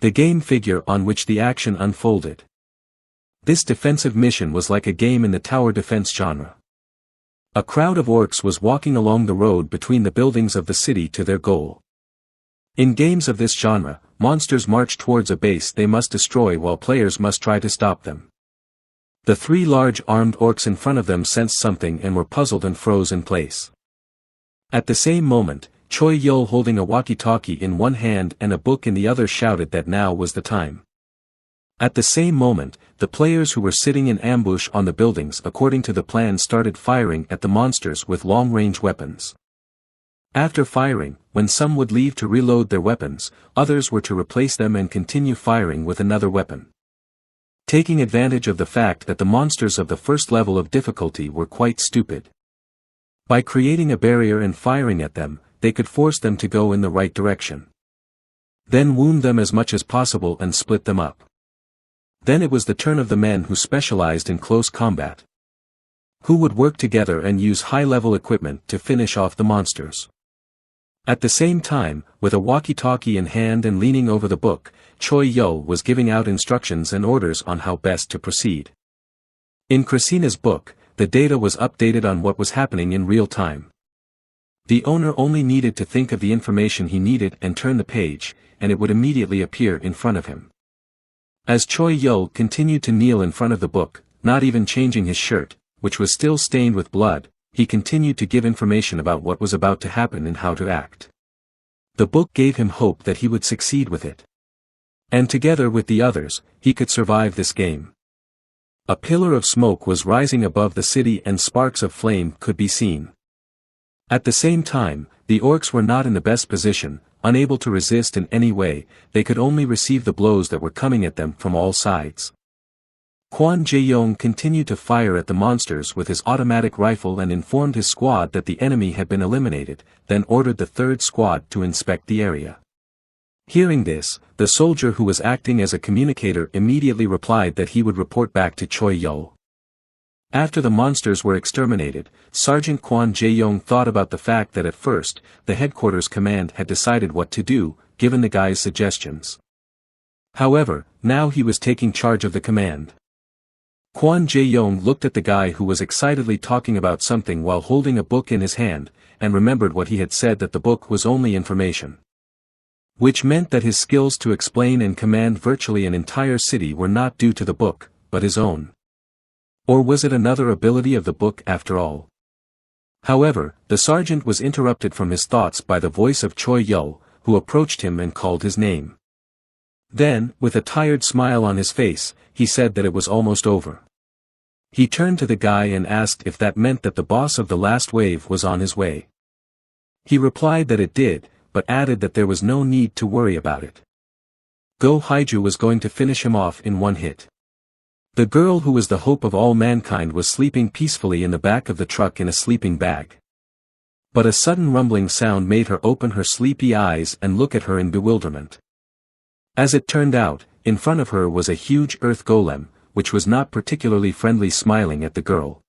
The game figure on which the action unfolded. This defensive mission was like a game in the tower defense genre. A crowd of orcs was walking along the road between the buildings of the city to their goal. In games of this genre, monsters march towards a base they must destroy while players must try to stop them. The three large armed orcs in front of them sensed something and were puzzled and froze in place. At the same moment, Choi Yul holding a walkie-talkie in one hand and a book in the other shouted that now was the time. At the same moment, the players who were sitting in ambush on the buildings according to the plan started firing at the monsters with long-range weapons. After firing, when some would leave to reload their weapons, others were to replace them and continue firing with another weapon. Taking advantage of the fact that the monsters of the first level of difficulty were quite stupid. By creating a barrier and firing at them, they could force them to go in the right direction. Then wound them as much as possible and split them up. Then it was the turn of the men who specialized in close combat, who would work together and use high-level equipment to finish off the monsters. At the same time, with a walkie-talkie in hand and leaning over the book, Choi Yul was giving out instructions and orders on how best to proceed. In Krasina's book, the data was updated on what was happening in real time. The owner only needed to think of the information he needed and turn the page, and it would immediately appear in front of him. As Choi Yul continued to kneel in front of the book, not even changing his shirt, which was still stained with blood, he continued to give information about what was about to happen and how to act. The book gave him hope that he would succeed with it. And together with the others, he could survive this game. A pillar of smoke was rising above the city and sparks of flame could be seen. At the same time, the orcs were not in the best position, unable to resist in any way, they could only receive the blows that were coming at them from all sides. Kwon Jae-yong continued to fire at the monsters with his automatic rifle and informed his squad that the enemy had been eliminated, then ordered the third squad to inspect the area. Hearing this, the soldier who was acting as a communicator immediately replied that he would report back to Choi Yul. After the monsters were exterminated, Sergeant Kwon Jae-yong thought about the fact that at first, the headquarters command had decided what to do, given the guy's suggestions. However, now he was taking charge of the command. Kwon Jae-yong looked at the guy who was excitedly talking about something while holding a book in his hand, and remembered what he had said that the book was only information. Which meant that his skills to explain and command virtually an entire city were not due to the book, but his own. Or was it another ability of the book after all? However, the sergeant was interrupted from his thoughts by the voice of Choi Yul, who approached him and called his name. Then, with a tired smile on his face, he said that it was almost over. He turned to the guy and asked if that meant that the boss of the last wave was on his way. He replied that it did, but added that there was no need to worry about it. Go Haiju was going to finish him off in one hit. The girl who was the hope of all mankind was sleeping peacefully in the back of the truck in a sleeping bag. But a sudden rumbling sound made her open her sleepy eyes and look at her in bewilderment. As it turned out, in front of her was a huge earth golem, which was not particularly friendly, smiling at the girl.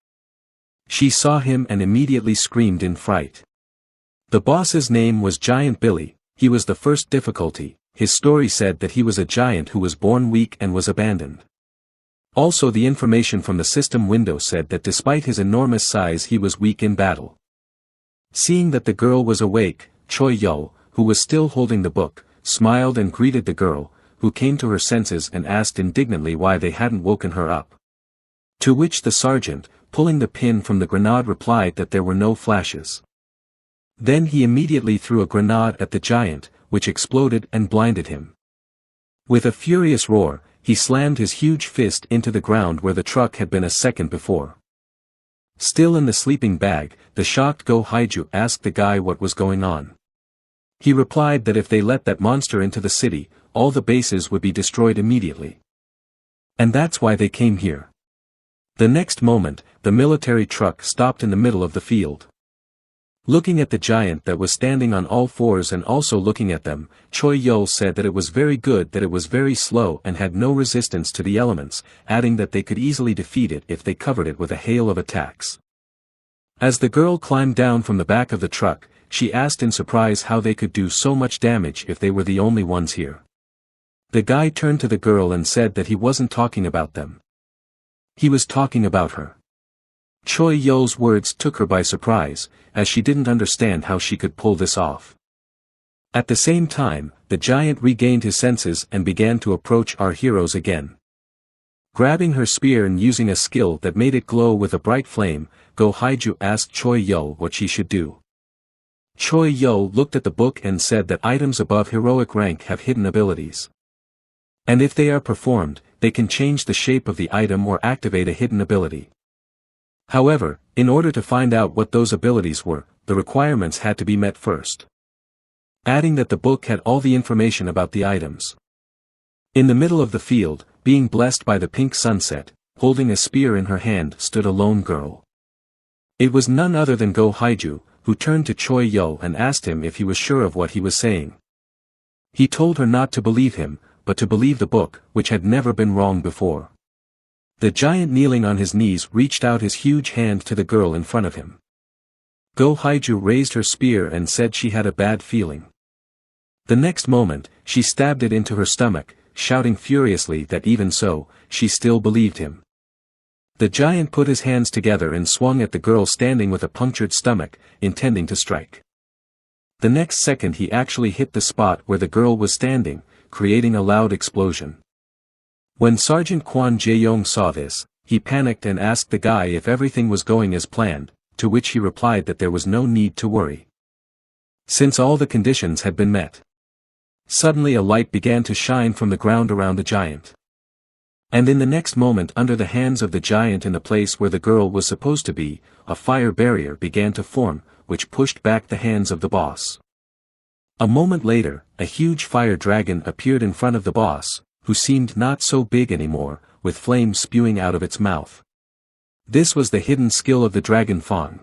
She saw him and immediately screamed in fright. The boss's name was Giant Billy. He was the first difficulty. His story said that he was a giant who was born weak and was abandoned. Also, the information from the system window said that despite his enormous size he was weak in battle. Seeing that the girl was awake, Choi Yul, who was still holding the book, smiled and greeted the girl, who came to her senses and asked indignantly why they hadn't woken her up. To which the sergeant, pulling the pin from the grenade, replied that there were no flashes. Then he immediately threw a grenade at the giant, which exploded and blinded him. With a furious roar, he slammed his huge fist into the ground where the truck had been a second before. Still in the sleeping bag, the shocked Go Haiju asked the guy what was going on. He replied that if they let that monster into the city, all the bases would be destroyed immediately. And that's why they came here. The next moment, the military truck stopped in the middle of the field. Looking at the giant that was standing on all fours and also looking at them, Choi Yul said that it was very good that it was very slow and had no resistance to the elements, adding that they could easily defeat it if they covered it with a hail of attacks. As the girl climbed down from the back of the truck, she asked in surprise how they could do so much damage if they were the only ones here. The guy turned to the girl and said that he wasn't talking about them. He was talking about her. Choi Yul's words took her by surprise, as she didn't understand how she could pull this off. At the same time, the giant regained his senses and began to approach our heroes again. Grabbing her spear and using a skill that made it glow with a bright flame, Go Haiju asked Choi Yul what she should do. Choi Yul looked at the book and said that items above heroic rank have hidden abilities. And if they are performed, they can change the shape of the item or activate a hidden ability. However, in order to find out what those abilities were, the requirements had to be met first. Adding that the book had all the information about the items. In the middle of the field, being blessed by the pink sunset, holding a spear in her hand stood a lone girl. It was none other than Go Haiju, who turned to Choi Yul and asked him if he was sure of what he was saying. He told her not to believe him, but to believe the book, which had never been wrong before. The giant kneeling on his knees reached out his huge hand to the girl in front of him. Go Haiju raised her spear and said she had a bad feeling. The next moment, she stabbed it into her stomach, shouting furiously that even so, she still believed him. The giant put his hands together and swung at the girl standing with a punctured stomach, intending to strike. The next second he actually hit the spot where the girl was standing, creating a loud explosion. When Sergeant Kwon Jae-yong saw this, he panicked and asked the guy if everything was going as planned, to which he replied that there was no need to worry, since all the conditions had been met. Suddenly a light began to shine from the ground around the giant. And in the next moment, under the hands of the giant in the place where the girl was supposed to be, a fire barrier began to form, which pushed back the hands of the boss. A moment later, a huge fire dragon appeared in front of the boss, who seemed not so big anymore, with flames spewing out of its mouth. This was the hidden skill of the dragon fawn.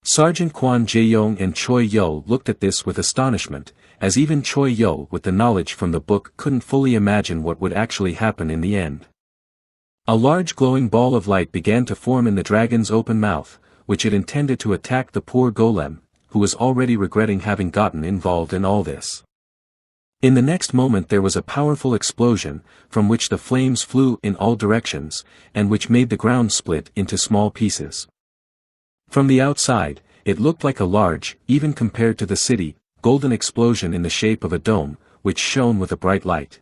Sergeant Kwon Jae-yong and Choi Yul looked at this with astonishment, as even Choi Yul with the knowledge from the book couldn't fully imagine what would actually happen in the end. A large glowing ball of light began to form in the dragon's open mouth, which it intended to attack the poor golem, who was already regretting having gotten involved in all this. In the next moment there was a powerful explosion, from which the flames flew in all directions, and which made the ground split into small pieces. From the outside, it looked like a large, even compared to the city, golden explosion in the shape of a dome, which shone with a bright light.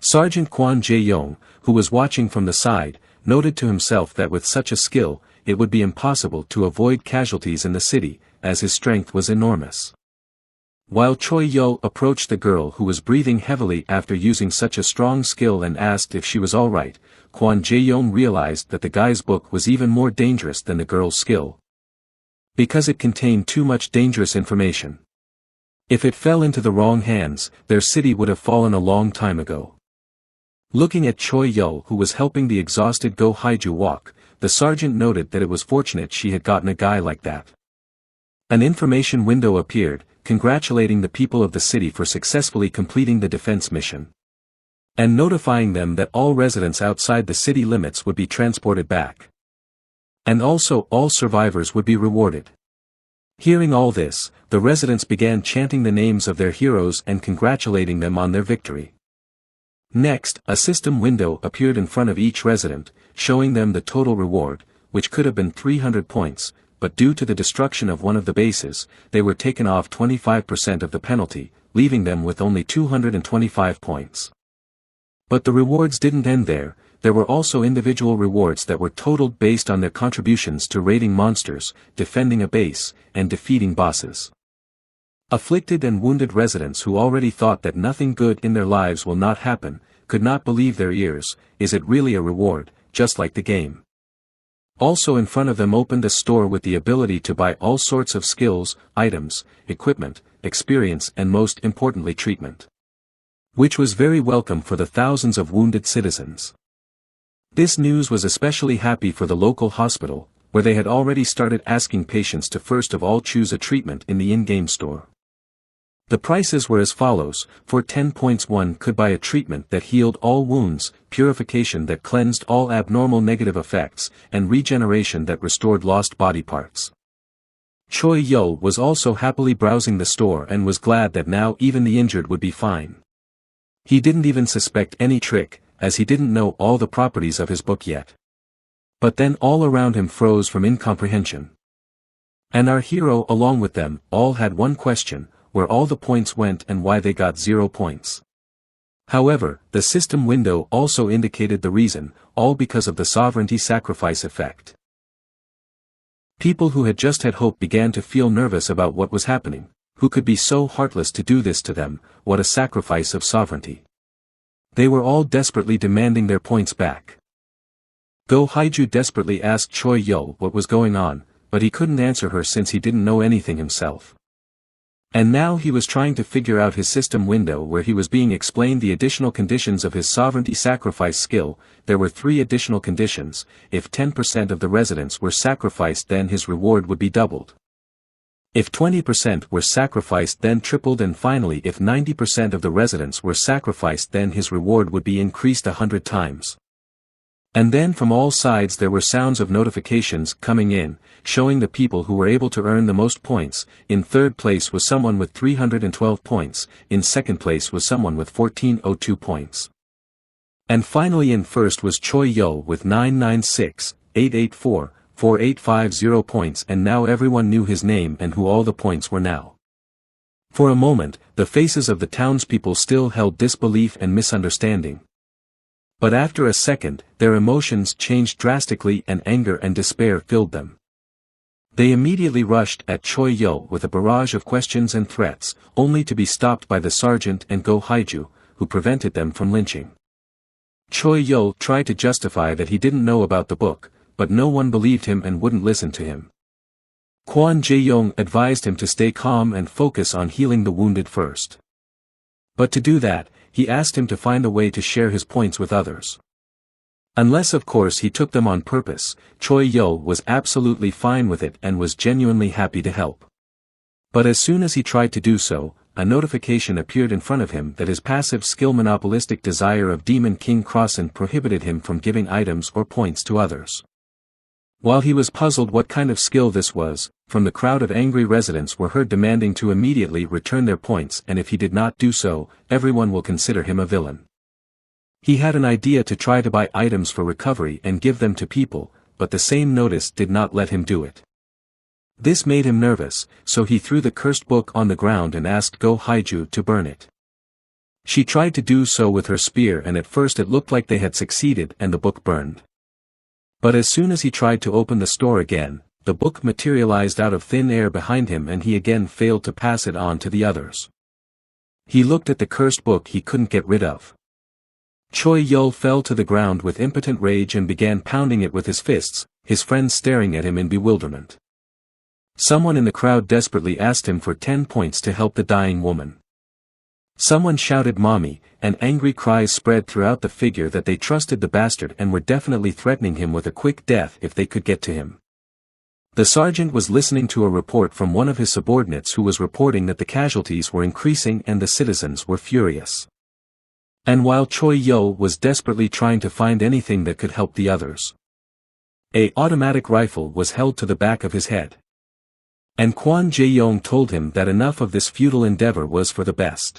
Sergeant Kwon Jae-yong, who was watching from the side, noted to himself that with such a skill, it would be impossible to avoid casualties in the city, as his strength was enormous. While Choi Yul approached the girl who was breathing heavily after using such a strong skill and asked if she was alright, Kwon Jae-yong realized that the guy's book was even more dangerous than the girl's skill, because it contained too much dangerous information. If it fell into the wrong hands, their city would have fallen a long time ago. Looking at Choi Yul, who was helping the exhausted Go Haiju walk, the sergeant noted that it was fortunate she had gotten a guy like that. An information window appeared, congratulating the people of the city for successfully completing the defense mission, and notifying them that all residents outside the city limits would be transported back. And also all survivors would be rewarded. Hearing all this, the residents began chanting the names of their heroes and congratulating them on their victory. Next, a system window appeared in front of each resident, showing them the total reward, which could have been 300 points, but due to the destruction of one of the bases, they were taken off 25% of the penalty, leaving them with only 225 points. But the rewards didn't end there. There were also individual rewards that were totaled based on their contributions to raiding monsters, defending a base, and defeating bosses. Afflicted and wounded residents who already thought that nothing good in their lives will not happen, could not believe their ears. Is it really a reward, just like the game? Also in front of them opened a store with the ability to buy all sorts of skills, items, equipment, experience and most importantly treatment, which was very welcome for the thousands of wounded citizens. This news was especially happy for the local hospital, where they had already started asking patients to first of all choose a treatment in the in-game store. The prices were as follows: for 10 points one could buy a treatment that healed all wounds, purification that cleansed all abnormal negative effects, and regeneration that restored lost body parts. Choi Yul was also happily browsing the store and was glad that now even the injured would be fine. He didn't even suspect any trick, as he didn't know all the properties of his book yet. But then all around him froze from incomprehension. And our hero along with them all had one question, where all the points went and why they got 0 points. However, the system window also indicated the reason, all because of the sovereignty sacrifice effect. People who had just had hope began to feel nervous about what was happening. Who could be so heartless to do this to them? What a sacrifice of sovereignty. They were all desperately demanding their points back. Go Haiju desperately asked Choi Yul what was going on, but he couldn't answer her since he didn't know anything himself. And now he was trying to figure out his system window where he was being explained the additional conditions of his sovereignty sacrifice skill. There were 3 additional conditions. If 10% of the residents were sacrificed, then his reward would be doubled. If 20% were sacrificed, then tripled, and finally if 90% of the residents were sacrificed, then his reward would be increased 100 times. And then from all sides there were sounds of notifications coming in, showing the people who were able to earn the most points. In third place was someone with 312 points, in second place was someone with 1402 points. And finally in first was Choi Yul with 996, 884, 4850 points, and now everyone knew his name and who all the points were now. For a moment, the faces of the townspeople still held disbelief and misunderstanding. But after a second, their emotions changed drastically and anger and despair filled them. They immediately rushed at Choi Yul with a barrage of questions and threats, only to be stopped by the sergeant and Go Haiju, who prevented them from lynching. Choi Yul tried to justify that he didn't know about the book, but no one believed him and wouldn't listen to him. Kwon Jae-yong advised him to stay calm and focus on healing the wounded first. But to do that, he asked him to find a way to share his points with others. Unless of course he took them on purpose. Choi Yul was absolutely fine with it and was genuinely happy to help. But as soon as he tried to do so, a notification appeared in front of him that his passive skill monopolistic desire of Demon King Krasina prohibited him from giving items or points to others. While he was puzzled what kind of skill this was, from the crowd of angry residents were heard demanding to immediately return their points, and if he did not do so, everyone will consider him a villain. He had an idea to try to buy items for recovery and give them to people, but the same notice did not let him do it. This made him nervous, so he threw the cursed book on the ground and asked Go Haiju to burn it. She tried to do so with her spear, and at first it looked like they had succeeded and the book burned. But as soon as he tried to open the store again, the book materialized out of thin air behind him and he again failed to pass it on to the others. He looked at the cursed book he couldn't get rid of. Choi Yul fell to the ground with impotent rage and began pounding it with his fists, his friends staring at him in bewilderment. Someone in the crowd desperately asked him for 10 points to help the dying woman. Someone shouted "Mommy," and angry cries spread throughout the figure that they trusted the bastard and were definitely threatening him with a quick death if they could get to him. The sergeant was listening to a report from one of his subordinates who was reporting that the casualties were increasing and the citizens were furious. And while Choi Yul was desperately trying to find anything that could help the others, an automatic rifle was held to the back of his head. And Kwon Jae-yong told him that enough of this futile endeavor was for the best.